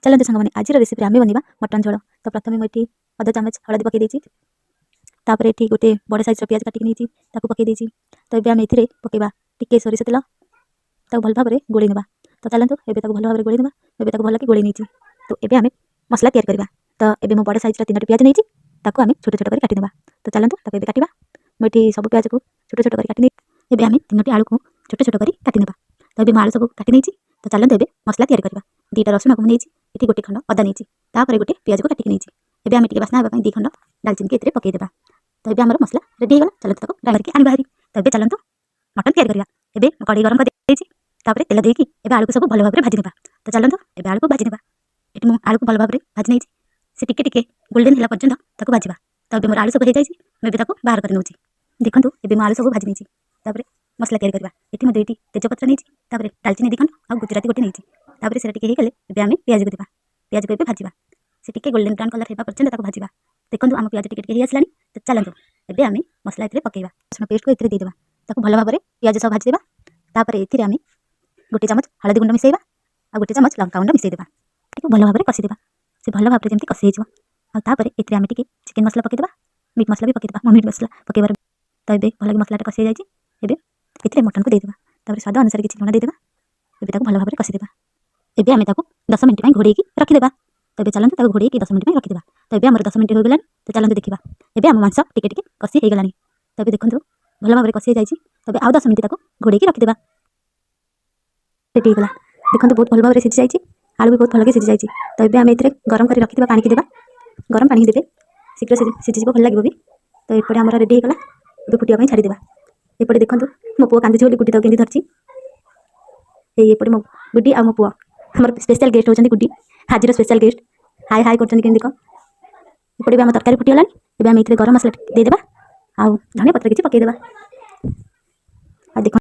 चलते सांग आज रेसिपी आम बनवा मटन झोल। तो प्रथम मुझे अधा चामच हलदी पकई तापर ये गोटे बड़ साइज प्याज काटिक नहीं पकई तो ये आम ए पकईवा टी सोरिष तेल भल भाव में गोली ना। तो चलते ये भल भाव में गोली ना ये भल कि गोली नहीं। तो ये आम मसला तैयारी करवा। तो ये मो बड़ साइज 3टी प्याज नहीं आम छोट छोट कर काटिदेवा। तो चलते ये काटा मुझे सब प्याज को छोट छोट कर काटि ये आम 3टी आलू को छोट छोट कर काटिदेवा। तो ये आलू सब काटि नहीं। तो चलते ये मसला तैयारी करवा। 2टा रसुण को नहीं ये गोटे खंड अदा नहीं गोटे प्याज को काटिक नहीं आम टे बास्ना 2 खंड डालचिन के ये पकईदेवा। तो ये आम मसला रेडी होगा। चलते ग्राइंडर की आनी बाहरी। तो ये चलते मटन तैयारी करवा। ये कड़े गरम कर तेल देकी आलू को सब भल भाव में भाजी ना। तो चलते ये आलू को भाजी ना। ये आलू को भल भाव में भाजी नहीं से टिके गोल्डन है पर्यटन भाजवा। तो ये मोर आलू सब हो जाए मुझे बाहर कर नौची। देखो ये आलू सब भाजी नहीं मसला तैयारी करवा। ये मुझे 2टी तेजपत्र नहीं डालचिनी 2 खंड और गुजराती गोटे नहीं से टिके होगले आम प्याज को देवा। प्याज को भाजवा से टिके गोल्डन ब्राउन कलर होगा पर्यटन भाजवा। देखो आम प्याज टिके आसला। तो चलते ये आम मसला ये पकईवा रसुण पेस्ट को ये देदेवा। भल भाव में प्याज सब भाजीदेवा। तापर ये आम गोटे चामच हलदी गुंड मिसेवा और गोटे चामच लंका गुंड मिसेदेवा। भल भाव में कषिदेवा से भल भाव में जमी कषि होपर ये आम टे चिकेन मसला पकईदेवा। मीट मसला भी पकईदेवा। मीट मसला पकईबार तो ये भल मसलाटा कषि जाए ये मटन को देदेवा। तापर स्वाद अनुसार किसी लुण देदेवा। ये भल भाव में कषिदेवा। ये आम 10 मिनट घोड़े रखिदेवा। तो ये चलते घोड़े 10 मिनट रखिदेवा। तो ये आम 10 मिनट हो गलानी। तो चलते देखा ये आम मांस टिके कषि हो गलानी। तो ये देखो भल भाव में कषि जाए। तो आउ 10 मिनट घोड़े रखिदेवा। रेडी होगा। देखो बहुत भल भाव में सिझी जाए। आलू भी बहुत भल सिझी जाए। तो ये आम ये गरम कर रखिदेवा पानी की देवा। गरम पानी देवे शीघ्र सिझीज भल लगे भी। तो ये आम रेडी होगा। ये फुटा छाड़ीदेवा। एपटे देखो मो पु कांदी बोली गुड्डी तक धरची। ये मो गुड्डी आ मो पु आम स्पेशल गेस्ट होती गुड्डी आज स्पेशल गेस्ट हाय हाय कर देख। एपटे भी आम तरकारी फुटीगला। ये आम ये गरम मसला देदेवा। आ धनिया पत्र किसी पकईदेवा। देखो